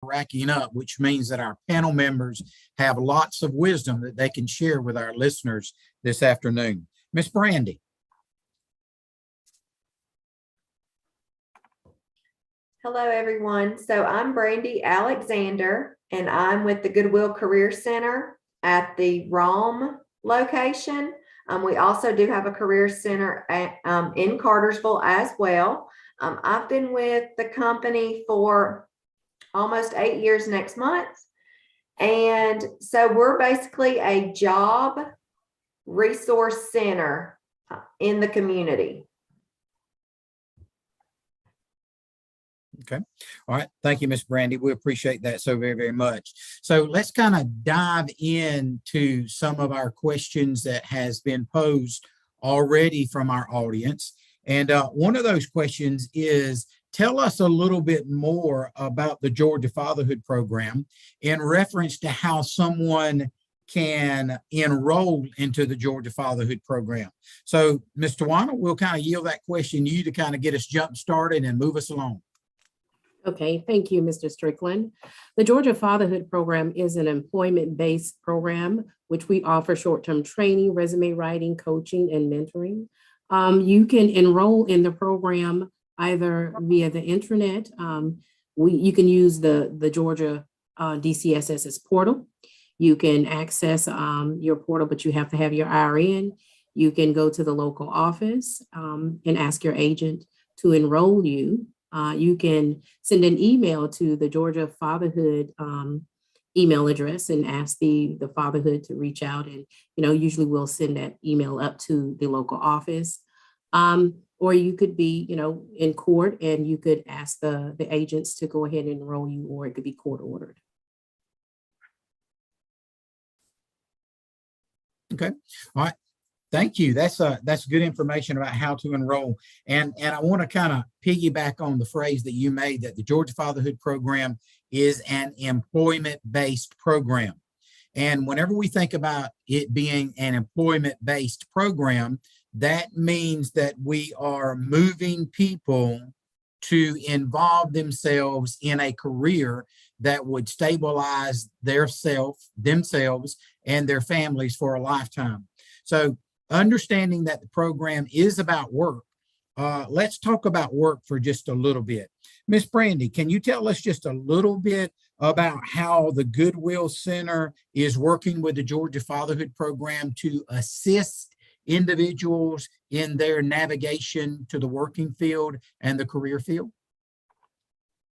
racking up, which means that our panel members have lots of wisdom that they can share with our listeners this afternoon. Miss Brandy. Hello, everyone. So I'm Brandy Alexander, and I'm with the Goodwill Career Center at the Rome location. We also do have a career center in Cartersville as well. I've been with the company for almost 8 years next month. And so we're basically a job resource center in the community. Okay. All right. Thank you, Miss Brandy. We appreciate that so very, very much. So let's kind of dive into some of our questions that has been posed already from our audience. And one of those questions is, tell us a little bit more about the Georgia Fatherhood Program in reference to how someone can enroll into the Georgia Fatherhood Program. So, Ms. Tawana, we'll kind of yield that question to you to kind of get us jump started and move us along. Okay, thank you, Mr. Strickland. The Georgia Fatherhood Program is an employment-based program which we offer short-term training, resume writing, coaching, and mentoring. You can enroll in the program either via the intranet. You can use the Georgia DCSS's portal. You can access your portal, but you have to have your RN. You can go to the local office and ask your agent to enroll you. You can send an email to the Georgia Fatherhood email address and ask the Fatherhood to reach out, and usually we'll send that email up to the local office. Or you could be in court and you could ask the agents to go ahead and enroll you, or it could be court ordered. Okay. All right. Thank you. That's good information about how to enroll. And I want to kind of piggyback on the phrase that you made, that the Georgia Fatherhood Program is an employment-based program. And whenever we think about it being an employment-based program, that means that we are moving people to involve themselves in a career that would stabilize themselves and their families for a lifetime. So understanding that the program is about work, let's talk about work for just a little bit. Miss Brandy, can you tell us just a little bit about how the Goodwill Center is working with the Georgia Fatherhood Program to assist individuals in their navigation to the working field and the career field?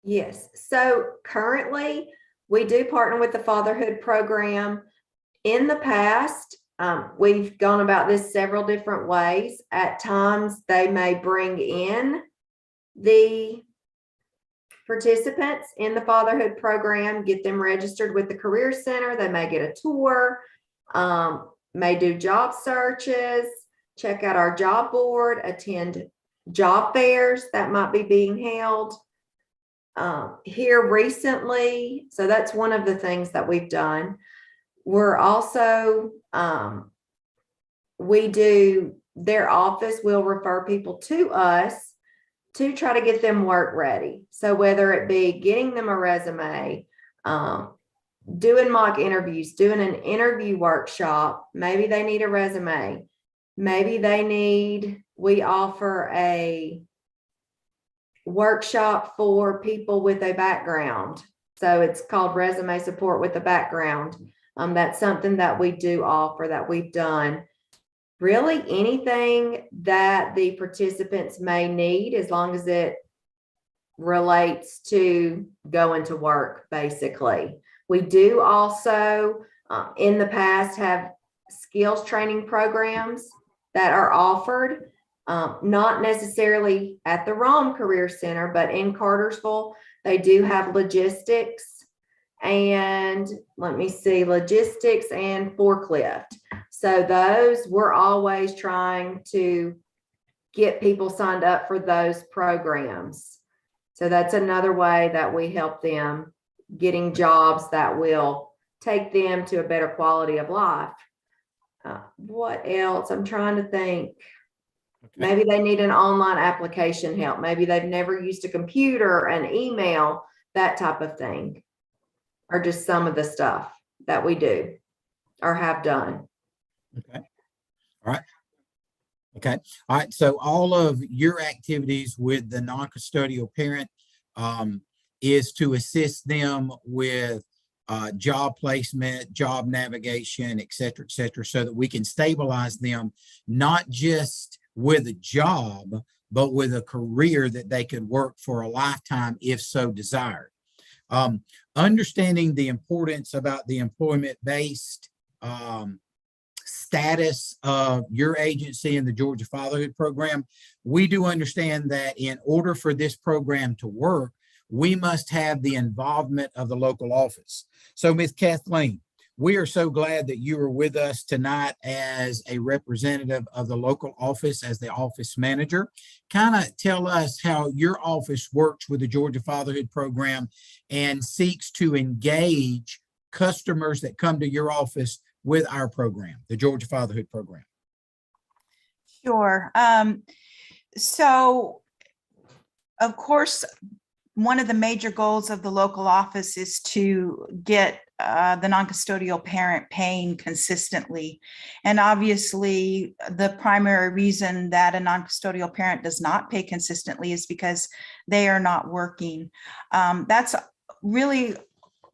Yes. So currently, we do partner with the Fatherhood Program. In the past, we've gone about this several different ways. At times, they may bring in the participants in the Fatherhood Program, get them registered with the Career Center. They may get a tour, may do job searches, check out our job board, attend job fairs that might be being held here recently. So that's one of the things that we've done. We're also, their office will refer people to us to try to get them work ready. So whether it be getting them a resume, doing mock interviews, doing an interview workshop, maybe they need a resume, maybe we offer a workshop for people with a background. So it's called Resume Support with a Background. That's something that we do offer, that we've done. Really anything that the participants may need, as long as it relates to going to work, basically. We do also, in the past, have skills training programs that are offered, not necessarily at the ROM Career Center, but in Cartersville. They do have logistics and logistics and forklift. So those, we're always trying to get people signed up for those programs. So that's another way that we help them getting jobs that will take them to a better quality of life. What else? I'm trying to think. Okay. Maybe they need an online application help. Maybe they've never used a computer, an email, that type of thing. are just some of the stuff that we do or have done. Okay. All right. Okay. All right. So all of your activities with the non-custodial parent is to assist them with job placement, job navigation, et cetera, so that we can stabilize them, not just with a job, but with a career that they could work for a lifetime if so desired. Understanding the importance about the employment-based status of your agency and the Georgia Fatherhood Program, we do understand that in order for this program to work, we must have the involvement of the local office. So, Ms. Kathleen, we are so glad that you are with us tonight as a representative of the local office, as the office manager. Kind of tell us how your office works with the Georgia Fatherhood Program and seeks to engage customers that come to your office with our program, the Georgia Fatherhood Program. Sure. So, of course, one of the major goals of the local office is to get the non-custodial parent paying consistently. And obviously, the primary reason that a non-custodial parent does not pay consistently is because they are not working. That's really,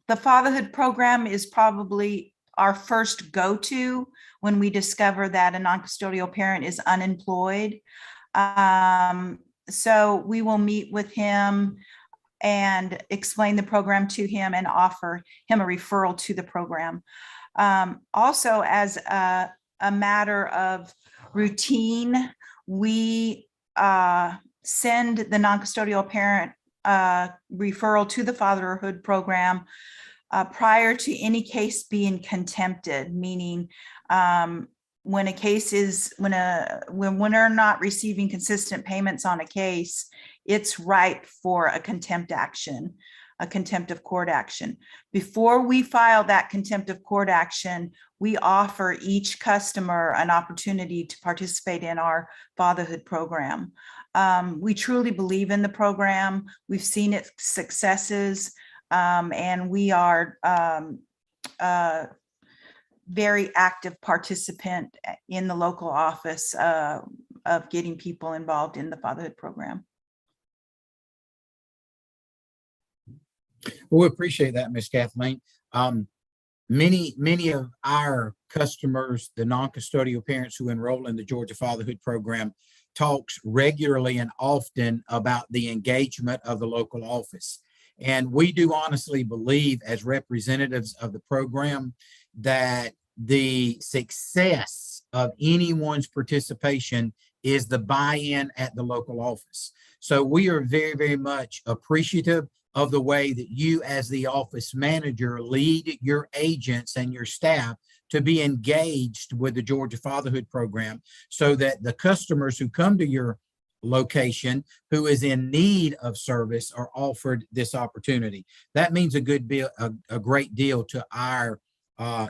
the fatherhood program is probably our first go-to when we discover that a non-custodial parent is unemployed. So we will meet with him and explain the program to him and offer him a referral to the program. Also, as a matter of routine, we send the non-custodial parent referral to the fatherhood program prior to any case being contempted, meaning when a case is, when we're not receiving consistent payments on a case, it's ripe for a contempt action, a contempt of court action. Before we file that contempt of court action, we offer each customer an opportunity to participate in our fatherhood program. We truly believe in the program. We've seen its successes, and we are very active participant in the local office of getting people involved in the fatherhood program. Well, we appreciate that, Ms. Kathleen. Many of our customers, the non-custodial parents who enroll in the Georgia Fatherhood Program, talks regularly and often about the engagement of the local office. And we do honestly believe, as representatives of the program, that the success of anyone's participation is the buy-in at the local office. So we are very, very much appreciative of the way that you, as the office manager, lead your agents and your staff to be engaged with the Georgia Fatherhood Program, so that the customers who come to your location who is in need of service are offered this opportunity. That means a great deal to our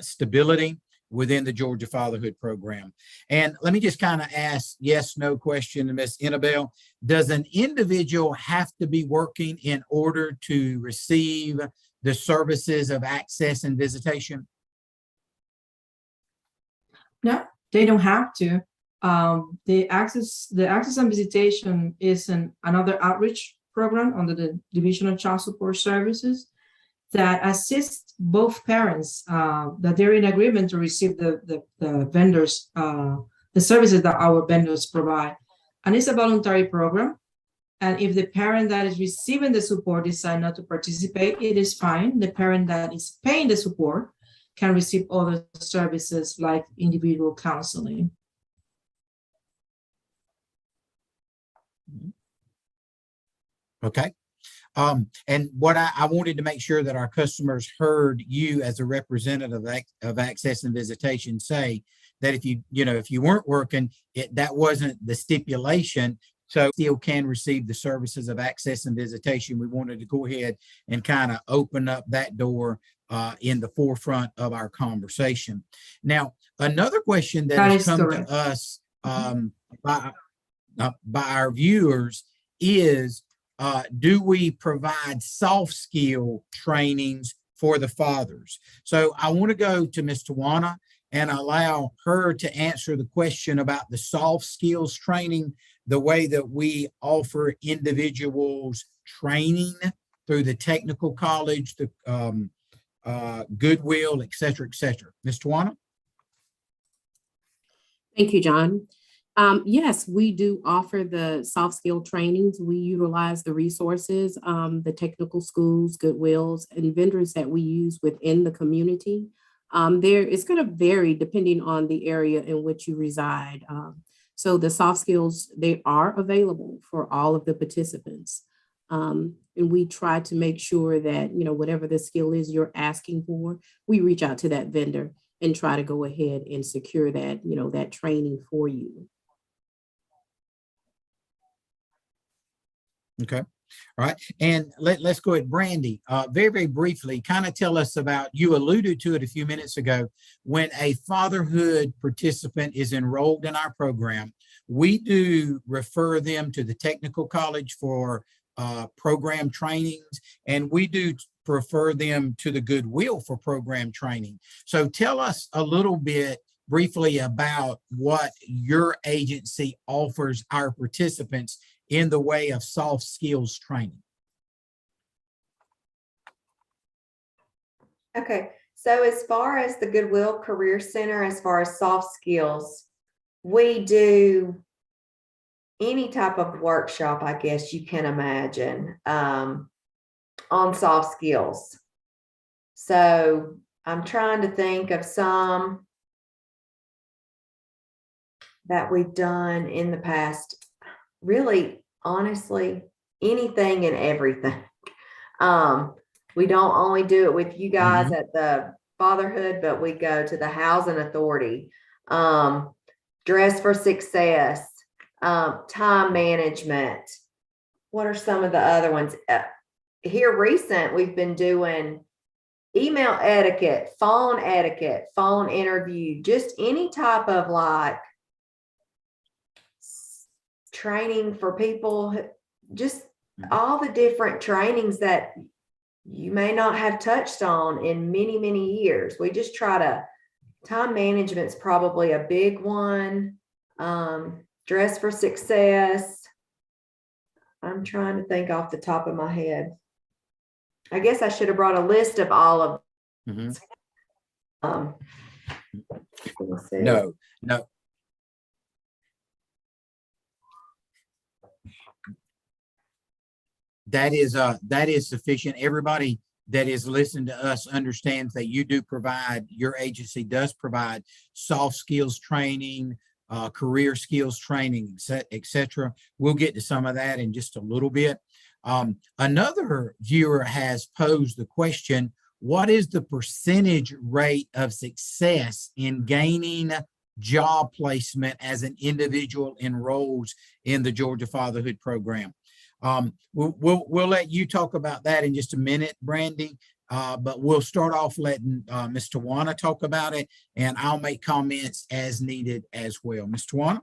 stability within the Georgia Fatherhood Program. And let me just kind of ask yes, no question to Ms. Annabelle. Does an individual have to be working in order to receive the services of access and visitation? No, they don't have to. The access and visitation is another outreach program under the Division of Child Support Services that assists both parents that they're in agreement to receive the vendors, the services that our vendors provide. And it's a voluntary program. And if the parent that is receiving the support decide not to participate, it is fine. The parent that is paying the support can receive other services like individual counseling. Okay. And what I wanted to make sure that our customers heard you as a representative of access and visitation say that if you weren't working, that wasn't the stipulation. So still can receive the services of access and visitation. We wanted to go ahead and kind of open up that door in the forefront of our conversation. Now, another question that has come to us by our viewers is, do we provide soft skill trainings for the fathers. So I want to go to Ms. Tawana and allow her to answer the question about the soft skills training, the way that we offer individuals training through the technical college, the Goodwill, et cetera, et cetera. Ms. Tawana? Thank you, John. Yes, we do offer the soft skill trainings. We utilize the resources, the technical schools, Goodwills, and vendors that we use within the community. It's going to vary depending on the area in which you reside. So the soft skills, they are available for all of the participants. And we try to make sure that, whatever the skill is you're asking for, we reach out to that vendor and try to go ahead and secure that, that training for you. Okay. All right. And let's go at Brandy. Very, very briefly, kind of tell us about, you alluded to it a few minutes ago, when a fatherhood participant is enrolled in our program, we do refer them to the technical college for program trainings, and we do prefer them to the Goodwill for program training. So tell us a little bit briefly about what your agency offers our participants in the way of soft skills training. Okay, so as far as the Goodwill Career Center, as far as soft skills, we do any type of workshop, I guess you can imagine, on soft skills. So I'm trying to think of some that we've done in the past. Really, honestly, anything and everything. We don't only do it with you guys at the Fatherhood, but we go to the Housing Authority, Dress for Success, time management. What are some of the other ones? Here recent, we've been doing email etiquette, phone interview, just any type of like training for people, just all the different trainings that you may not have touched on in many, many years. We just try to, time management's probably a big one. Dress for Success. I'm trying to think off the top of my head. I guess I should have brought a list of all of let's see. No. That is sufficient. Everybody that is listening to us understands that you do provide, your agency does provide soft skills training, career skills training, et cetera. We'll get to some of that in just a little bit. Another viewer has posed the question, what is the percentage rate of success in gaining job placement as an individual enrolls in the Georgia Fatherhood Program? We'll let you talk about that in just a minute, Brandy, but we'll start off letting Ms. Tawana talk about it, and I'll make comments as needed as well. Ms. Tawana?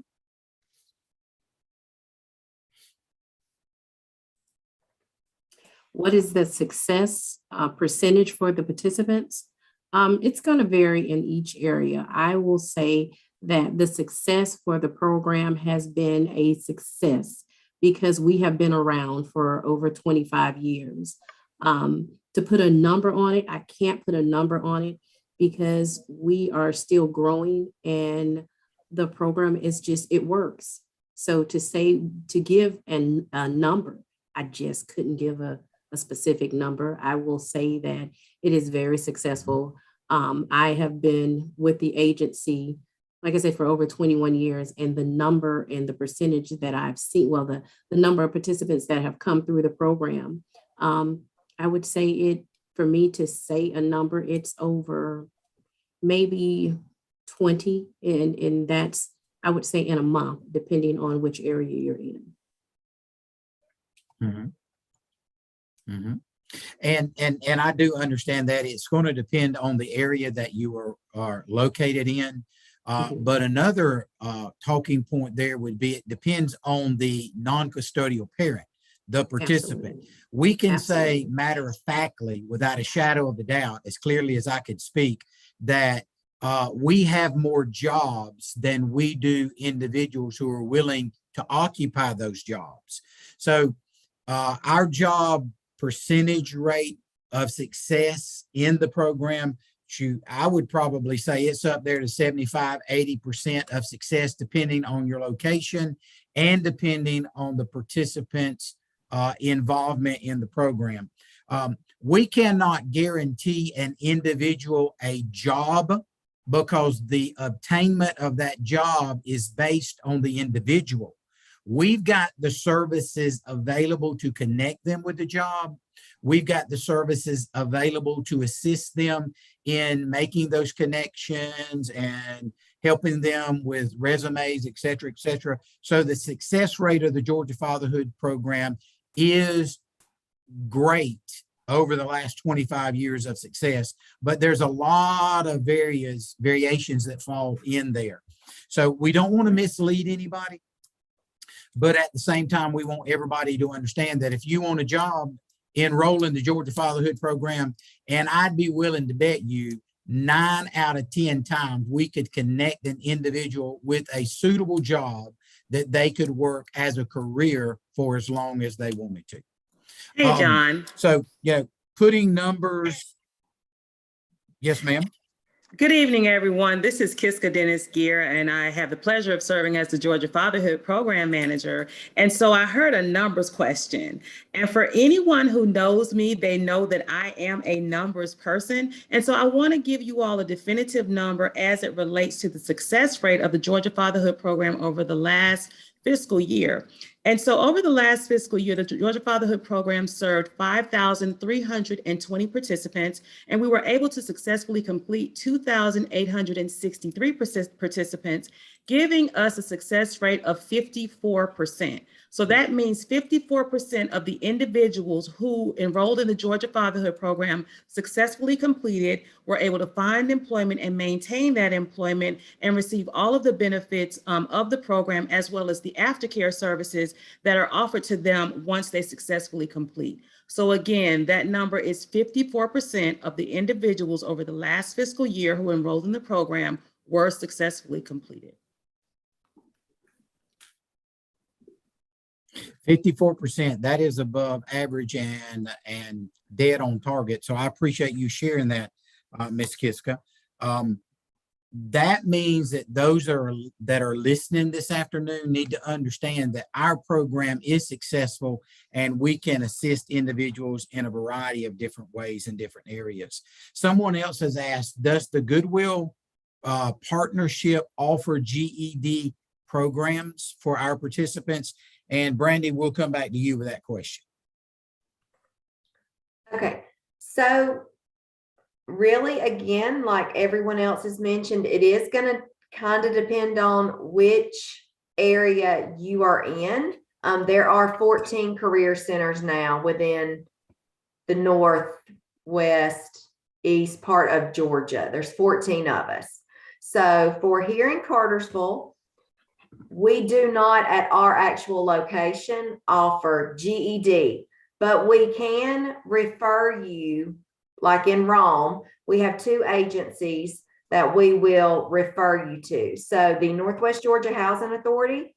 What is the success percentage for the participants? It's going to vary in each area. I will say that the success for the program has been a success because we have been around for over 25 years. To put a number on it, I can't put a number on it because we are still growing and the program is just, it works. So to give a number, I just couldn't give a specific number. I will say that it is very successful. I have been with the agency, like I said, for over 21 years, and the number and the percentage that I've seen, well, the number of participants that have come through the program, I would say for me to say a number, it's over maybe 20, and that's, I would say, in a month, depending on which area you're in. And I do understand that it's going to depend on the area that you are located in. But another talking point there would be, it depends on the non-custodial parent the participant. Absolutely. We can say Absolutely. matter of factly, without a shadow of a doubt, as clearly as I could speak, that we have more jobs than we do individuals who are willing to occupy those jobs. So our job percentage rate of success in the program, I would probably say it's up there to 75, 80% of success, depending on your location and depending on the participants' involvement in the program. We cannot guarantee an individual a job because the obtainment of that job is based on the individual. We've got the services available to connect them with the job. We've got the services available to assist them in making those connections and helping them with resumes, et cetera, et cetera. So the success rate of the Georgia Fatherhood Program is great over the last 25 years of success, but there's a lot of variations that fall in there. So we don't want to mislead anybody, but at the same time, we want everybody to understand that if you want a job, enroll in the Georgia Fatherhood Program, and I'd be willing to bet you 9 out of 10 times we could connect an individual with a suitable job that they could work as a career for as long as they wanted to. Hey, John. So, putting numbers. Yes, ma'am. Good evening, everyone. This is Kiska Dennis Gear, and I have the pleasure of serving as the Georgia Fatherhood Program Manager. And so I heard a numbers question. And for anyone who knows me, they know that I am a numbers person. And so I want to give you all a definitive number as it relates to the success rate of the Georgia Fatherhood Program over the last fiscal year. And so over the last fiscal year, the Georgia Fatherhood Program served 5,320 participants, and we were able to successfully complete 2,863 participants, giving us a success rate of 54%. So that means 54% of the individuals who enrolled in the Georgia Fatherhood Program successfully completed, were able to find employment and maintain that employment and receive all of the benefits of the program, as well as the aftercare services that are offered to them once they successfully complete. So again, that number is 54% of the individuals over the last fiscal year who enrolled in the program were successfully completed. 54%, that is above average and dead on target. So I appreciate you sharing that, Ms. Kiska. That means that those that are listening this afternoon need to understand that our program is successful and we can assist individuals in a variety of different ways in different areas. Someone else has asked, does the Goodwill partnership offer GED programs for our participants? And Brandy, we'll come back to you with that question. Okay, so really, again, like everyone else has mentioned, it is going to kind of depend on which area you are in. There are 14 career centers now within the northwest east part of Georgia. There's 14 of us. So for here in Cartersville, we do not at our actual location offer GED, but we can refer you. Like in Rome, we have 2 agencies that we will refer you to. So the Northwest Georgia Housing Authority,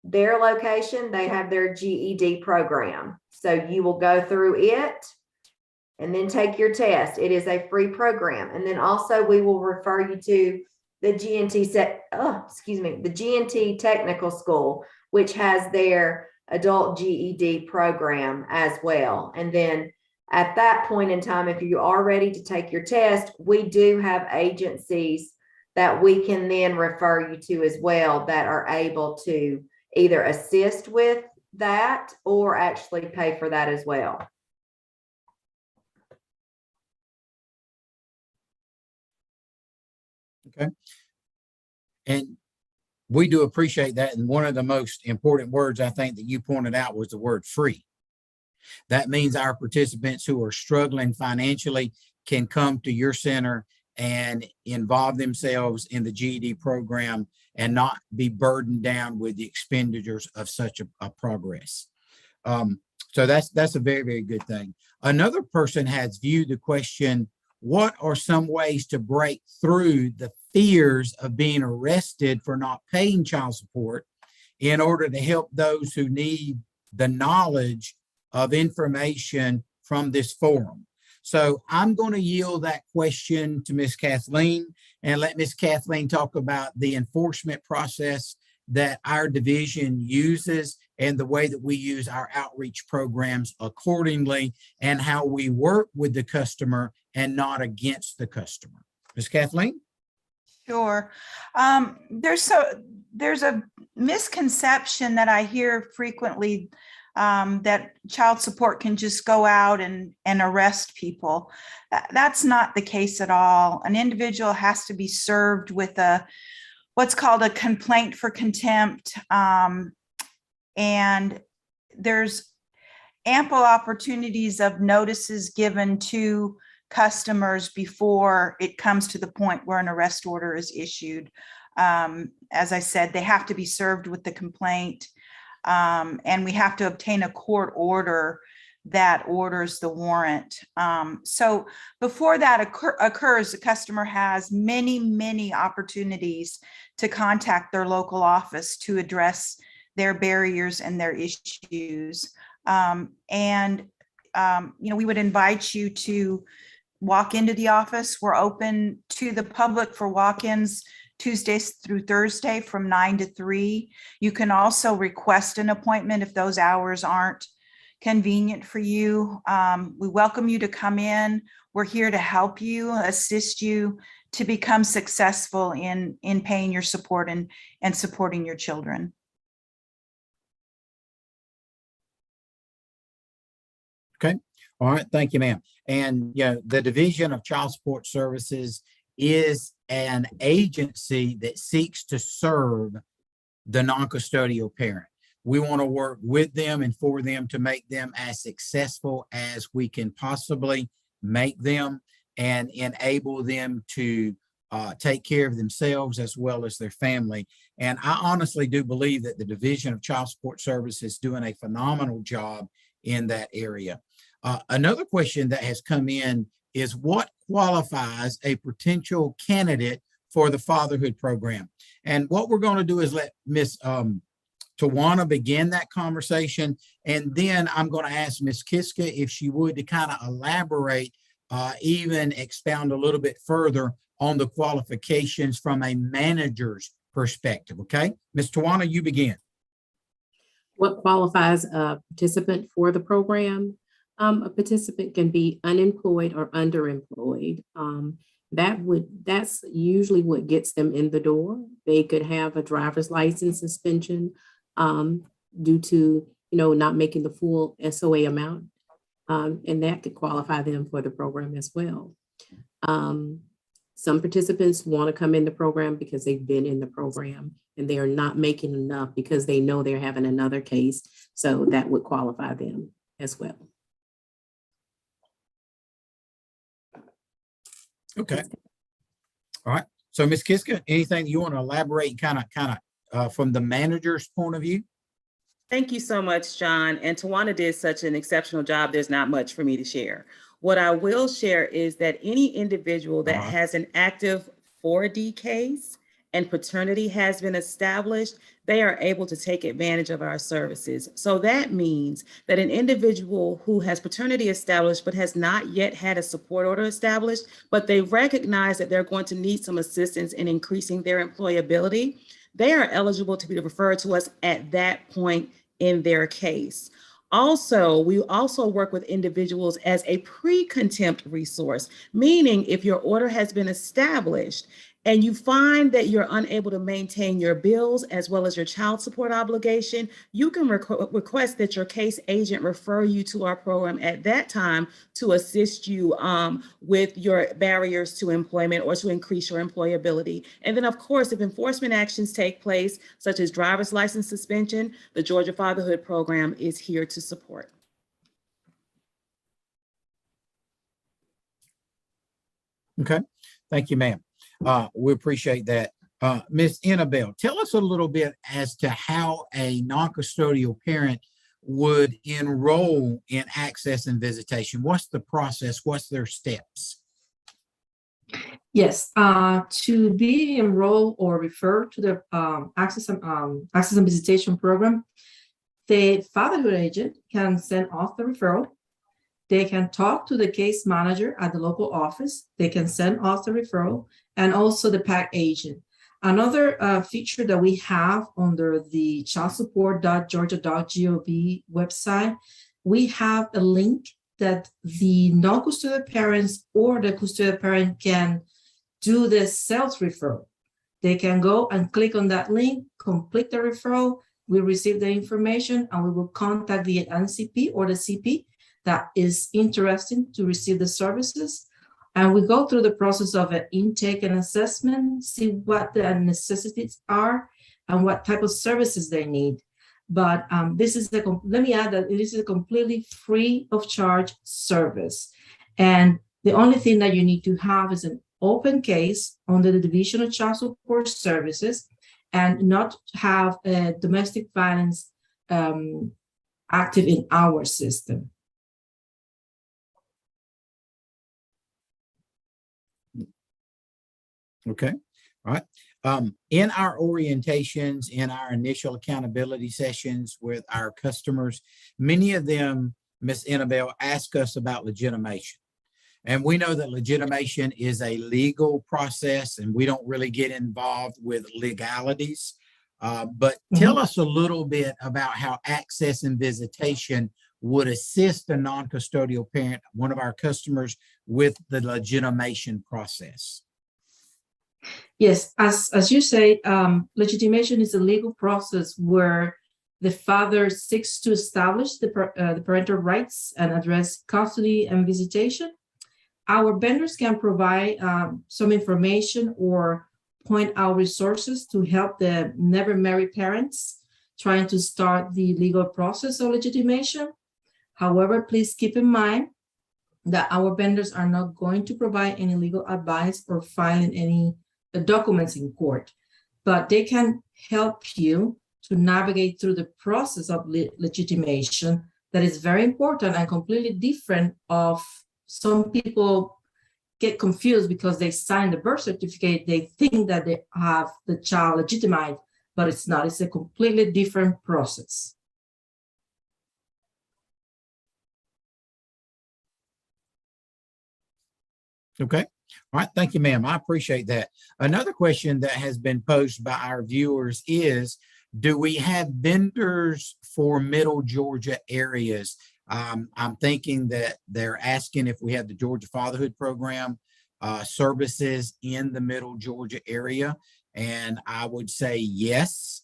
their location, they have their GED program. So you will go through it and then take your test. It is a free program. And then also we will refer you to the the GNT Technical School, which has their adult GED program as well. And then at that point in time, if you are ready to take your test, we do have agencies that we can then refer you to as well that are able to either assist with that or actually pay for that as well. Okay. And we do appreciate that. And one of the most important words I think that you pointed out was the word free. That means our participants who are struggling financially can come to your center and involve themselves in the GED program and not be burdened down with the expenditures of such a progress. So that's a very, very good thing. Another person has viewed the question, what are some ways to break through the fears of being arrested for not paying child support in order to help those who need the knowledge of information from this forum? So I'm going to yield that question to Ms. Kathleen and let Ms. Kathleen talk about the enforcement process that our division uses and the way that we use our outreach programs accordingly and how we work with the customer and not against the customer. Ms. Kathleen? Sure. There's a misconception that I hear frequently, that child support can just go out and arrest people. That's not the case at all. An individual has to be served with what's called a complaint for contempt. And there's ample opportunities of notices given to customers before it comes to the point where an arrest order is issued. As I said, they have to be served with the complaint, and we have to obtain a court order that orders the warrant. So before that occurs, the customer has many opportunities to contact their local office to address their barriers and their issues. We would invite you to walk into the office. We're open to the public for walk-ins Tuesdays through Thursday from 9 to 3. You can also request an appointment if those hours aren't convenient for you. We welcome you to come in. We're here to help you, assist you to become successful in paying your support and supporting your children. Okay. All right. Thank you, ma'am. And the Division of Child Support Services is an agency that seeks to serve the non-custodial parent. We want to work with them and for them to make them as successful as we can possibly make them and enable them to take care of themselves as well as their family. And I honestly do believe that the Division of Child Support Services is doing a phenomenal job in that area. Another question that has come in is what qualifies a potential candidate for the fatherhood program? And what we're going to do is let Ms. Tawana begin that conversation. And then I'm going to ask Ms. Kiska if she would to kind of elaborate, even expound a little bit further on the qualifications from a manager's perspective. Okay, Ms. Tawana, you begin. What qualifies a participant for the program? A participant can be unemployed or underemployed. That's usually what gets them in the door. They could have a driver's license suspension due to not making the full SOA amount, and that could qualify them for the program as well. Some participants want to come in the program because they've been in the program and they are not making enough because they know they're having another case, so that would qualify them as well. Okay. All right. So Ms. Kiska, anything you want to elaborate kind of from the manager's point of view? Thank you so much, John. And Tawana did such an exceptional job. There's not much for me to share. What I will share is that any individual that has an active 4D case and paternity has been established, they are able to take advantage of our services. So that means that an individual who has paternity established but has not yet had a support order established, but they recognize that they're going to need some assistance in increasing their employability, they are eligible to be referred to us at that point in their case. Also, we also work with individuals as a pre-contempt resource, meaning if your order has been established and you find that you're unable to maintain your bills as well as your child support obligation, you can request that your case agent refer you to our program at that time to assist you with your barriers to employment or to increase your employability. And then, of course, if enforcement actions take place, such as driver's license suspension, the Georgia Fatherhood Program is here to support. Okay. Thank you, ma'am. We appreciate that. Ms. Annabelle, tell us a little bit as to how a non-custodial parent would enroll in access and visitation? What's the process? What's their steps? Yes, to be enrolled or referred to the access and visitation program, the fatherhood agent can send off the referral. They can talk to the case manager at the local office. They can send off the referral, and also the PAC agent. Another feature that we have under the childsupport.georgia.gov website, we have a link that the non-custodial parents or the custodial parent can do the self-referral. They can go and click on that link, complete the referral, we receive the information, and we will contact the NCP or the CP that is interested to receive the services. And we go through the process of an intake and assessment, see what the necessities are and what type of services they need. But let me add that this is a completely free of charge service. And the only thing that you need to have is an open case under the Division of Child Support Services and not have a domestic violence active in our system. Okay, all right. In our orientations, in our initial accountability sessions with our customers, many of them, Ms. Annabelle, ask us about legitimation. And we know that legitimation is a legal process, and we don't really get involved with legalities. But tell us a little bit about how access and visitation would assist a non-custodial parent, one of our customers, with the legitimation process. Yes, as you say, legitimation is a legal process where the father seeks to establish the parental rights and address custody and visitation. Our vendors can provide some information or point out resources to help the never married parents trying to start the legal process of legitimation. However, please keep in mind that our vendors are not going to provide any legal advice or filing any documents in court, but they can help you to navigate through the process of legitimation that is very important and completely different of some people get confused because they sign the birth certificate. They think that they have the child legitimate, but it's not. It's a completely different process. Okay. All right. Thank you, ma'am. I appreciate that. Another question that has been posed by our viewers is, do we have vendors for Middle Georgia areas? I'm thinking that they're asking if we have the Georgia Fatherhood Program services in the Middle Georgia area. And I would say yes.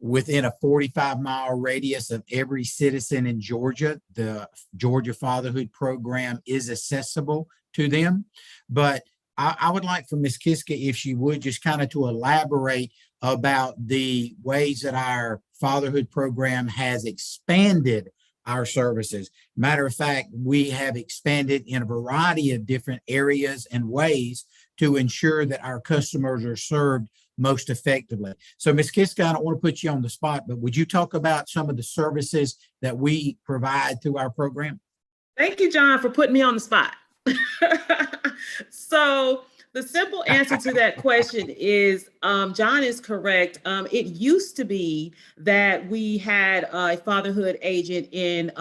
Within a 45-mile radius of every citizen in Georgia, the Georgia Fatherhood Program is accessible to them. But I would like for Ms. Kiska, if she would, just kind of to elaborate about the ways that our fatherhood program has expanded our services. Matter of fact, we have expanded in a variety of different areas and ways to ensure that our customers are served most effectively. So Ms. Kiska, I don't want to put you on the spot, but would you talk about some of the services that we provide through our program? Thank you, John, for putting me on the spot. So the simple answer to that question is, John is correct. It used to be that we had a fatherhood agent in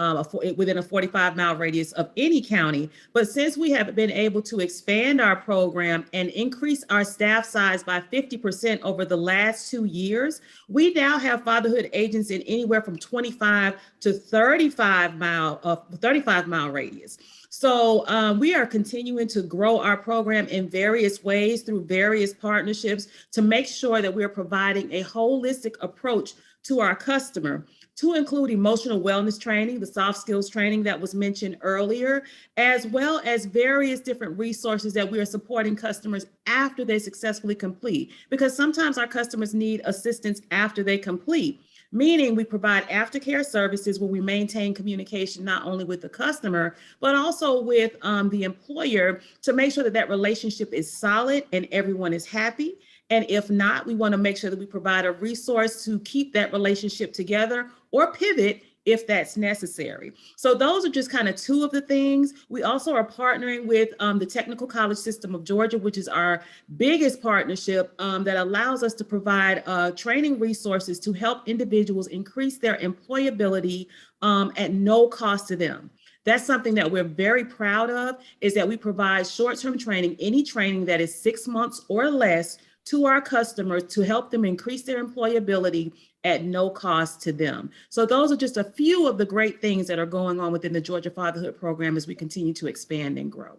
within a 45-mile radius of any county. But since we have been able to expand our program and increase our staff size by 50% over the last 2 years, we now have fatherhood agents in anywhere from 25 to 35 mile radius. So we are continuing to grow our program in various ways through various partnerships to make sure that we are providing a holistic approach to our customer, to include emotional wellness training, the soft skills training that was mentioned earlier, as well as various different resources that we are supporting customers after they successfully complete, because sometimes our customers need assistance after they complete. Meaning we provide aftercare services where we maintain communication not only with the customer, but also with the employer to make sure that that relationship is solid and everyone is happy. And if not, we want to make sure that we provide a resource to keep that relationship together or pivot if that's necessary. So those are just kind of two of the things. We also are partnering with the Technical College System of Georgia, which is our biggest partnership that allows us to provide training resources to help individuals increase their employability at no cost to them. That's something that we're very proud of, is that we provide short-term training, any training that is 6 months or less, to our customers to help them increase their employability at no cost to them. So those are just a few of the great things that are going on within the Georgia Fatherhood Program as we continue to expand and grow.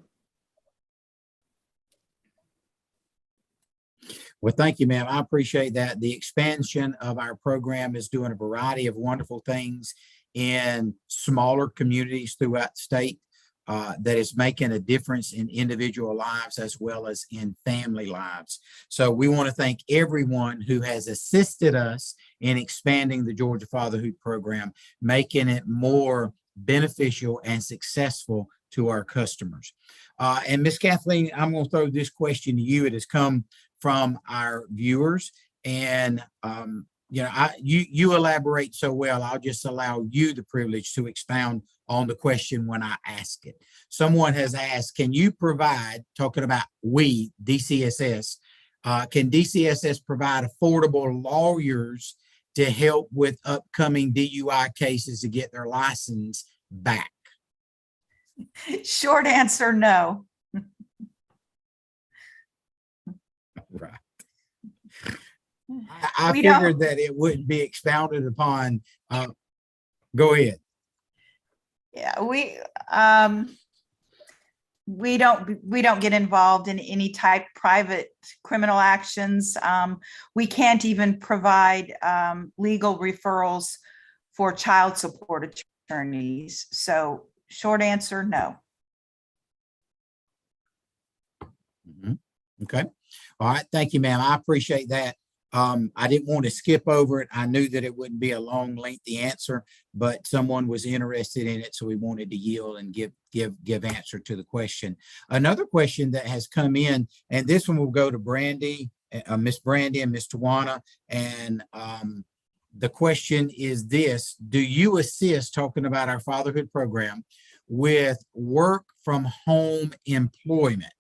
Well, thank you, ma'am. I appreciate that. The expansion of our program is doing a variety of wonderful things in smaller communities throughout the state. That is making a difference in individual lives as well as in family lives. So we want to thank everyone who has assisted us in expanding the Georgia Fatherhood Program, making it more beneficial and successful to our customers. And Ms. Kathleen, I'm going to throw this question to you. It has come from our viewers, and you elaborate so well. I'll just allow you the privilege to expound on the question when I ask it. Someone has asked, can you provide, talking about we, DCSS, can DCSS provide affordable lawyers to help with upcoming DUI cases to get their license back? Short answer, no. Right. I We figured don't- that it wouldn't be expounded upon. Go ahead. Yeah, we don't get involved in any type private criminal actions. We can't even provide legal referrals for child support attorneys. So short answer, no. Okay. All right. Thank you, ma'am. I appreciate that. I didn't want to skip over it. I knew that it wouldn't be a long, lengthy answer, but someone was interested in it, so we wanted to yield and give answer to the question. Another question that has come in, and this one will go to Brandy, Miss Brandy and Miss Tawana, and the question is this: do you assist, talking about our fatherhood program, with work from home employment?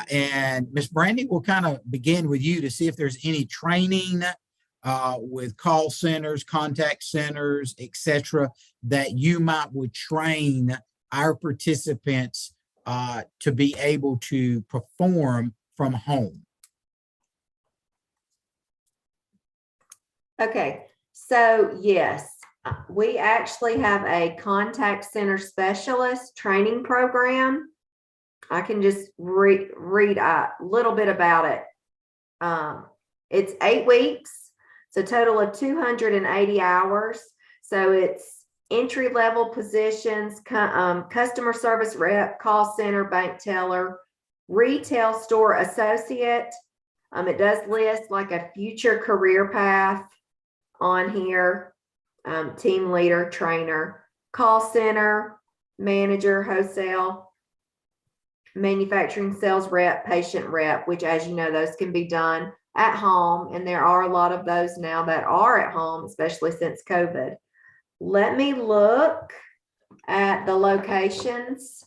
And Ms. Brandy, we'll kind of begin with you to see if there's any training with call centers, contact centers, etc., that you would train our participants to be able to perform from home. Okay, so yes, we actually have a contact center specialist training program. I can just read a little bit about it. It's 8 weeks. It's a total of 280 hours. So it's entry-level positions, customer service rep, call center, bank teller, retail store associate. It does list like a future career path on here, team leader, trainer, call center, manager, wholesale, manufacturing sales rep, patient rep, which, as you know, those can be done at home. And there are a lot of those now that are at home, especially since COVID. Let me look at the locations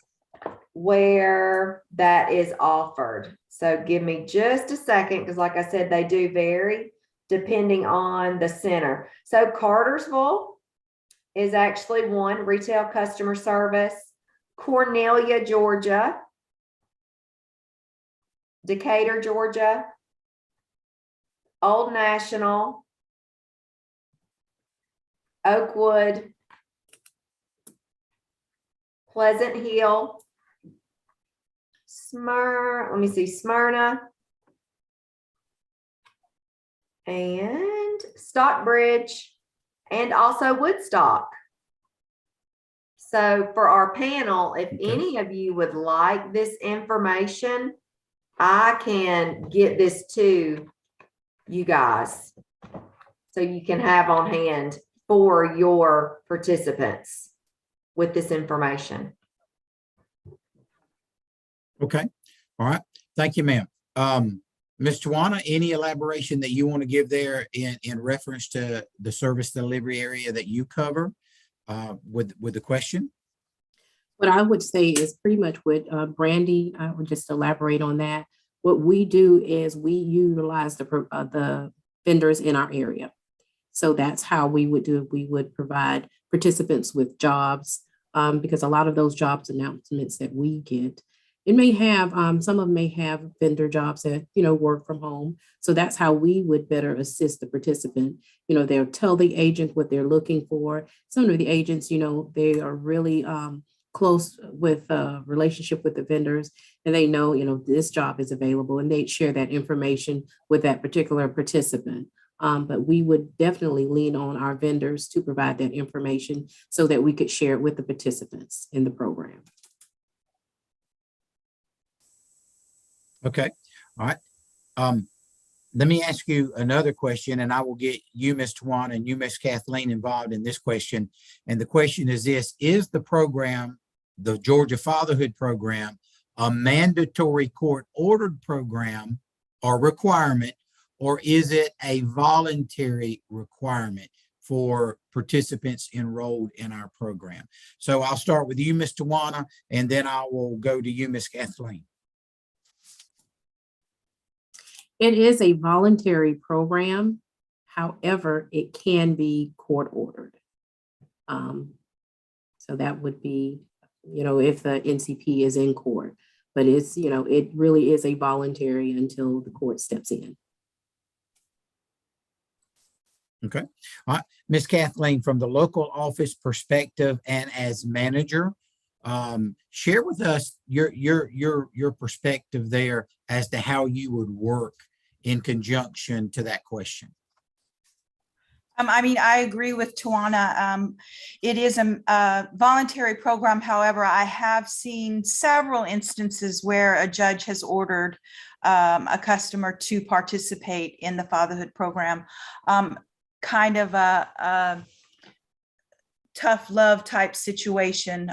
where that is offered. So give me just a second, because like I said, they do vary depending on the center. So Cartersville is actually one, retail customer service. Cornelia, Georgia. Decatur, Georgia, Old National, Oakwood, Pleasant Hill, Smyrna, and Stockbridge, and also Woodstock. So for our panel, if any of you would like this information, I can get this to you guys so you can have on hand for your participants with this information. Okay. All right. Thank you, ma'am. Ms. Tawana, any elaboration that you want to give there in reference to the service delivery area that you cover with the question? What I would say is pretty much what Brandy, I would just elaborate on that. What we do is we utilize the vendors in our area. So that's how we would do it. We would provide participants with jobs because a lot of those jobs announcements that we get, it may have, some of them may have vendor jobs that, work from home. So that's how we would better assist the participant. They'll tell the agent what they're looking for. Some of the agents, they are really close with a relationship with the vendors, and they know, this job is available, and they share that information with that particular participant. But we would definitely lean on our vendors to provide that information so that we could share it with the participants in the program. Okay. All right. Let me ask you another question, and I will get you, Ms. Tawana, and you, Ms. Kathleen, involved in this question. And the question is this: is the program, the Georgia Fatherhood Program, a mandatory court-ordered program or requirement, or is it a voluntary requirement for participants enrolled in our program? So I'll start with you, Ms. Tawana, and then I will go to you, Ms. Kathleen. It is a voluntary program. However, it can be court ordered. So that would be, if the NCP is in court, but it's, it really is a voluntary until the court steps in. Okay. All right. Ms. Kathleen, from the local office perspective and as manager, share with us your perspective there as to how you would work in conjunction to that question. I agree with Tawana. It is a voluntary program. However, I have seen several instances where a judge has ordered a customer to participate in the fatherhood program. Kind of a tough love type situation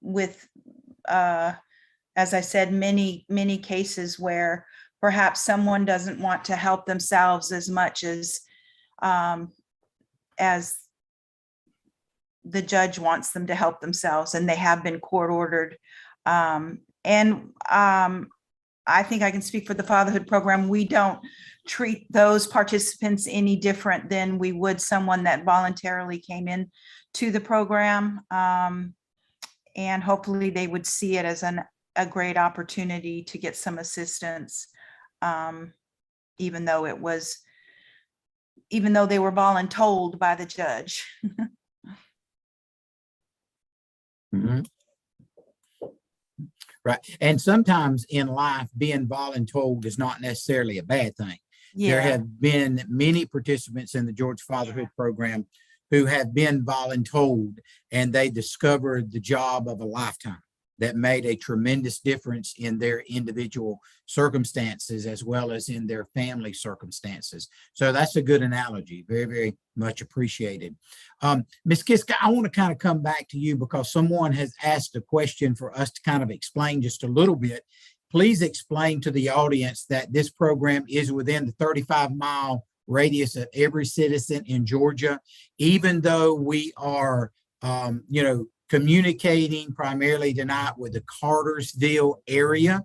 with, as I said, many cases where perhaps someone doesn't want to help themselves as much as the judge wants them to help themselves, and they have been court ordered. I think I can speak for the fatherhood program. We don't treat those participants any different than we would someone that voluntarily came in to the program. And hopefully they would see it as a great opportunity to get some assistance, even though they were voluntold by the judge. Mm-hmm. Right. And sometimes in life, being voluntold is not necessarily a bad thing. Yeah. There have been many participants in the Georgia Fatherhood Program who have been voluntold, and they discovered the job of a lifetime that made a tremendous difference in their individual circumstances as well as in their family circumstances. So that's a good analogy. Very, very much appreciated. Ms. Kiska, I want to kind of come back to you because someone has asked a question for us to kind of explain just a little bit. Please explain to the audience that this program is within the 35-mile radius of every citizen in Georgia, even though we are, communicating primarily tonight with the Cartersville area.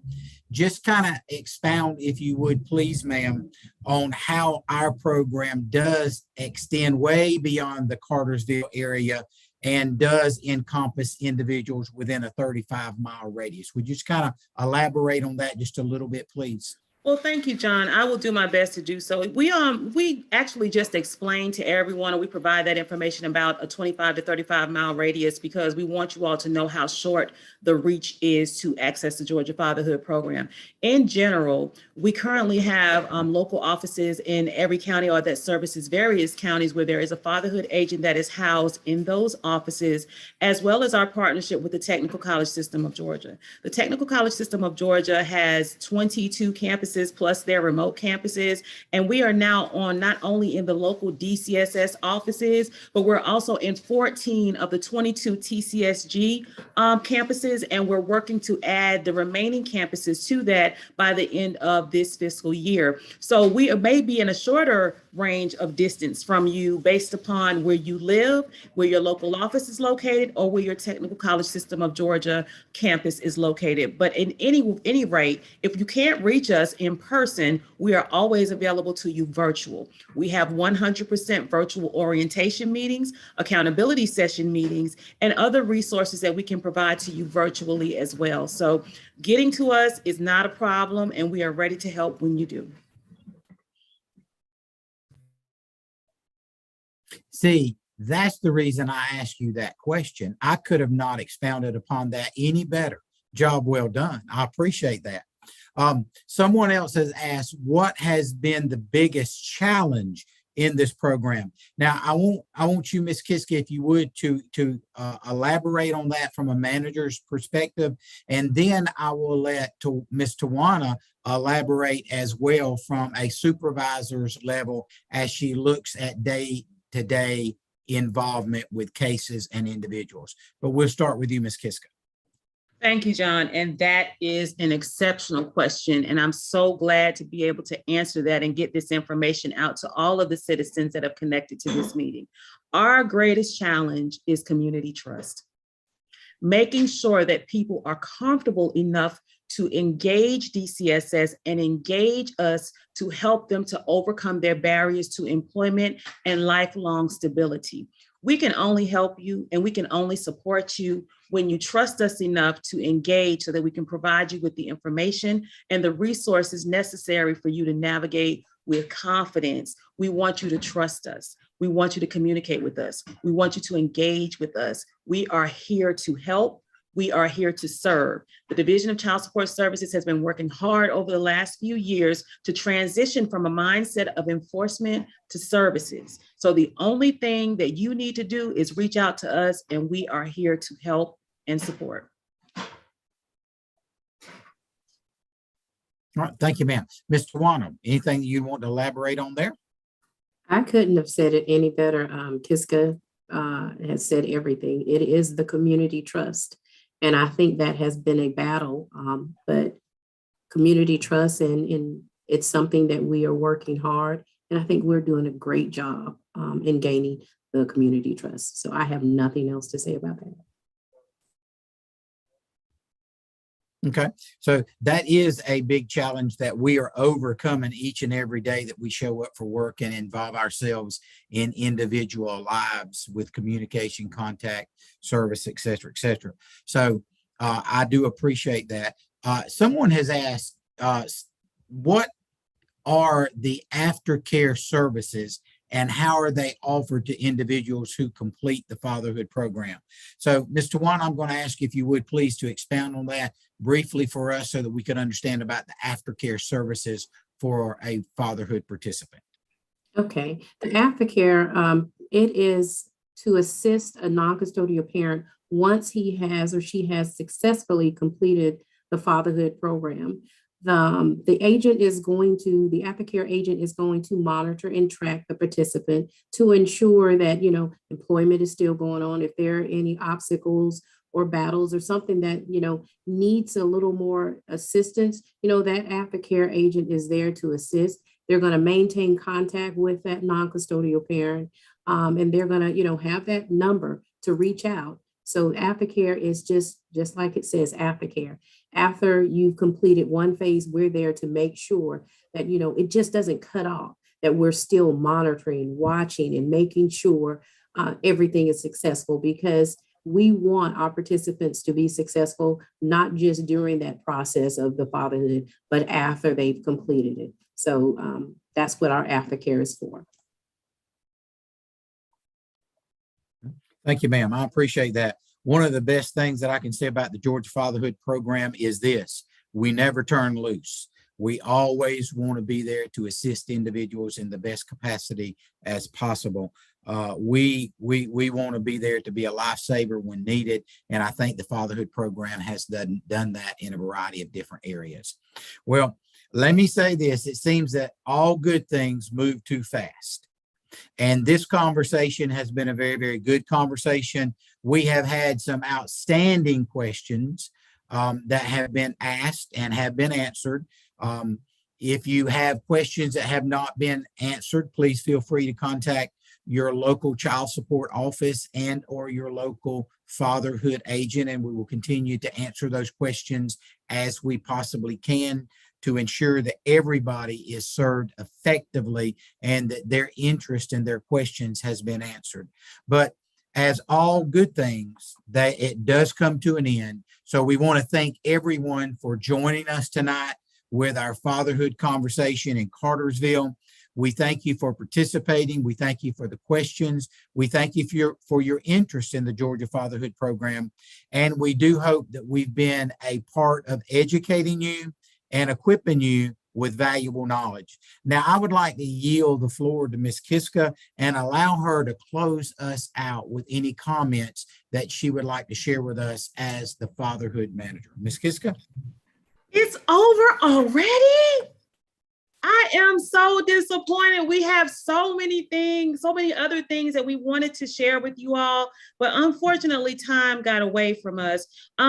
Just kind of expound, if you would, please, ma'am, on how our program does extend way beyond the Cartersville area and does encompass individuals within a 35-mile radius. Would you just kind of elaborate on that just a little bit, please? Well, thank you, John. I will do my best to do so. We actually just explained to everyone, and we provide that information about a 25 to 35-mile radius because we want you all to know how short the reach is to access the Georgia Fatherhood Program. In general, we currently have local offices in every county or that services various counties where there is a fatherhood agent that is housed in those offices, as well as our partnership with the Technical College System of Georgia. The Technical College System of Georgia has 22 campuses campuses plus their remote campuses. And we are now on not only in the local DCSS offices, but we're also in 14 of the 22 TCSG campuses. And we're working to add the remaining campuses to that by the end of this fiscal year. So we may be in a shorter range of distance from you based upon where you live, where your local office is located, or where your Technical College System of Georgia campus is located. But in any rate, if you can't reach us in person, we are always available to you virtual. We have 100% virtual orientation meetings, accountability session meetings, and other resources that we can provide to you virtually as well. So getting to us is not a problem, and we are ready to help when you do. See, that's the reason I asked you that question. I could have not expounded upon that any better. Job well done. I appreciate that. Someone else has asked, what has been the biggest challenge in this program? Now, I want you, Ms. Kiska, if you would, to elaborate on that from a manager's perspective, and then I will let Ms. Tawana elaborate as well from a supervisor's level as she looks at day-to-day involvement with cases and individuals. But we'll start with you, Ms. Kiska. Thank you, John. And that is an exceptional question. And I'm so glad to be able to answer that and get this information out to all of the citizens that have connected to this meeting. Our greatest challenge is community trust. Making sure that people are comfortable enough to engage DCSS and engage us to help them to overcome their barriers to employment and lifelong stability. We can only help you and we can only support you when you trust us enough to engage so that we can provide you with the information and the resources necessary for you to navigate with confidence. We want you to trust us. We want you to communicate with us. We want you to engage with us. We are here to help. We are here to serve. The Division of Child Support Services has been working hard over the last few years to transition from a mindset of enforcement to services. So the only thing that you need to do is reach out to us, and we are here to help and support. All right, thank you, ma'am. Mr. Tawana, anything you want to elaborate on there? I couldn't have said it any better. Kiska has said everything. It is the community trust. And I think that has been a battle, but community trust, and it's something that we are working hard. And I think we're doing a great job in gaining the community trust. So I have nothing else to say about that. Okay, so that is a big challenge that we are overcoming each and every day that we show up for work and involve ourselves in individual lives with communication, contact, service, et cetera, et cetera. So I do appreciate that. Someone has asked, what are the aftercare services and how are they offered to individuals who complete the fatherhood program? So, Mr. Tawana, I'm going to ask you if you would please to expound on that briefly for us so that we could understand about the aftercare services for a fatherhood participant. Okay, the aftercare, it is to assist a non-custodial parent once he has or she has successfully completed the fatherhood program. The agent is going to, the aftercare agent is going to monitor and track the participant to ensure that, employment is still going on. If there are any obstacles or battles or something that, needs a little more assistance, that aftercare agent is there to assist. They're going to maintain contact with that non-custodial parent, and they're going to, have that number to reach out. So aftercare is just like it says, aftercare. After you've completed one phase, we're there to make sure that, it just doesn't cut off, that we're still monitoring, watching, and making sure everything is successful, because we want our participants to be successful, not just during that process of the fatherhood, but after they've completed it. So that's what our aftercare is for. Thank you, ma'am. I appreciate that. One of the best things that I can say about the Georgia Fatherhood Program is this: we never turn loose. We always want to be there to assist individuals in the best capacity as possible. We want to be there to be a lifesaver when needed, and I think the Fatherhood Program has done that in a variety of different areas. Well, Let me say this, it seems that all good things move too fast. And this conversation has been a very, very good conversation. We have had some outstanding questions that have been asked and have been answered. If you have questions that have not been answered, please feel free to contact your local child support office and or your local fatherhood agent, and we will continue to answer those questions as we possibly can to ensure that everybody is served effectively and that their interest and their questions has been answered. But as all good things, that it does come to an end. So we want to thank everyone for joining us tonight with our fatherhood conversation in Cartersville. We thank you for participating. We thank you for the questions. We thank you for your interest in the Georgia Fatherhood Program. And we do hope that we've been a part of educating you and equipping you with valuable knowledge. Now, I would like to yield the floor to Ms. Kiska and allow her to close us out with any comments that she would like to share with us as the fatherhood manager. Ms. Kiska? It's over already? I am so disappointed. We have so many things, so many other things that we wanted to share with you all, but unfortunately time got away from us.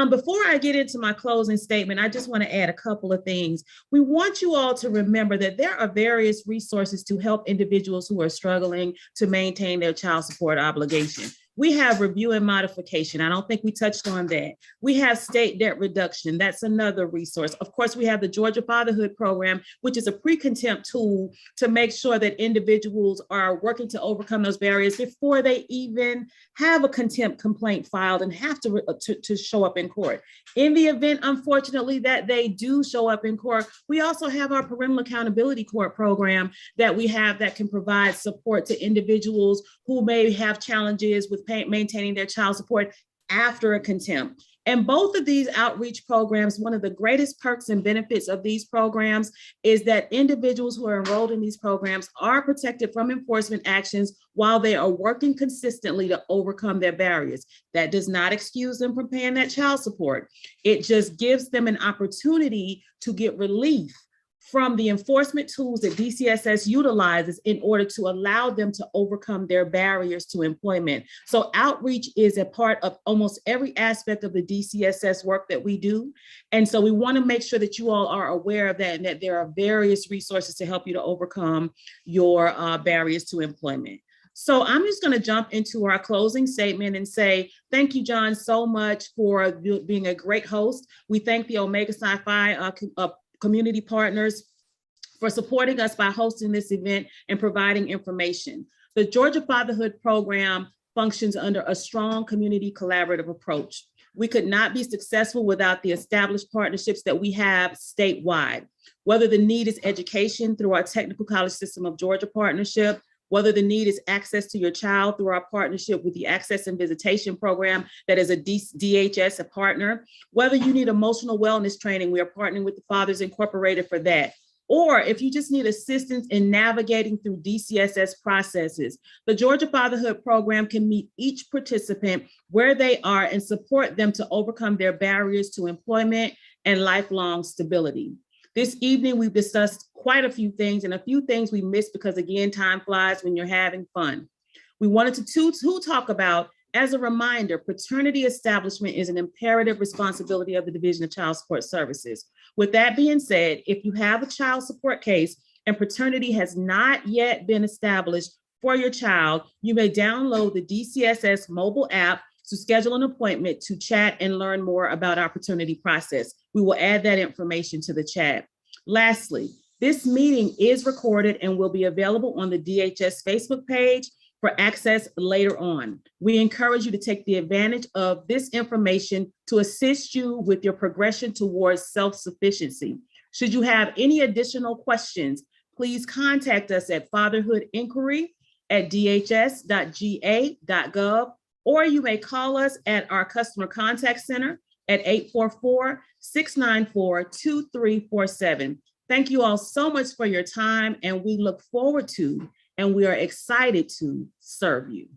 Before I get into my closing statement, I just want to add a couple of things. We want you all to remember that there are various resources to help individuals who are struggling to maintain their child support obligation. We have review and modification. I don't think we touched on that. We have state debt reduction. That's another resource. Of course, we have the Georgia Fatherhood Program, which is a pre-contempt tool to make sure that individuals are working to overcome those barriers before they even have a contempt complaint filed and have to show up in court. In the event, unfortunately, that they do show up in court, we also have our Parental Accountability Court program that we have that can provide support to individuals who may have challenges with maintaining their child support after a contempt. And both of these outreach programs, one of the greatest perks and benefits of these programs is that individuals who are enrolled in these programs are protected from enforcement actions while they are working consistently to overcome their barriers. That does not excuse them from paying that child support. It just gives them an opportunity to get relief from the enforcement tools that DCSS utilizes in order to allow them to overcome their barriers to employment. So outreach is a part of almost every aspect of the DCSS work that we do. And so we want to make sure that you all are aware of that and that there are various resources to help you to overcome your barriers to employment. So I'm just going to jump into our closing statement and say, thank you, John, so much for being a great host. We thank the Omega Psi Phi community partners for supporting us by hosting this event and providing information. The Georgia Fatherhood Program functions under a strong community collaborative approach. We could not be successful without the established partnerships that we have statewide. Whether the need is education through our Technical College System of Georgia partnership, whether the need is access to your child through our partnership with the Access and Visitation Program that is a DHS, a partner, whether you need emotional wellness training, we are partnering with the Fathers Incorporated for that. Or if you just need assistance in navigating through DCSS processes, the Georgia Fatherhood Program can meet each participant where they are and support them to overcome their barriers to employment and lifelong stability. This evening, we've discussed quite a few things and a few things we missed because, again, time flies when you're having fun. We wanted to talk about, as a reminder, paternity establishment is an imperative responsibility of the Division of Child Support Services. With that being said, if you have a child support case and paternity has not yet been established for your child, you may download the DCSS mobile app to schedule an appointment to chat and learn more about our paternity process. We will add that information to the chat. Lastly, this meeting is recorded and will be available on the DHS Facebook page for access later on. We encourage you to take the advantage of this information to assist you with your progression towards self-sufficiency. Should you have any additional questions, please contact us at fatherhoodinquiry@dhs.ga.gov, or you may call us at our customer contact center at 844-694-2347. Thank you all so much for your time, and we look forward to, and we are excited to serve you.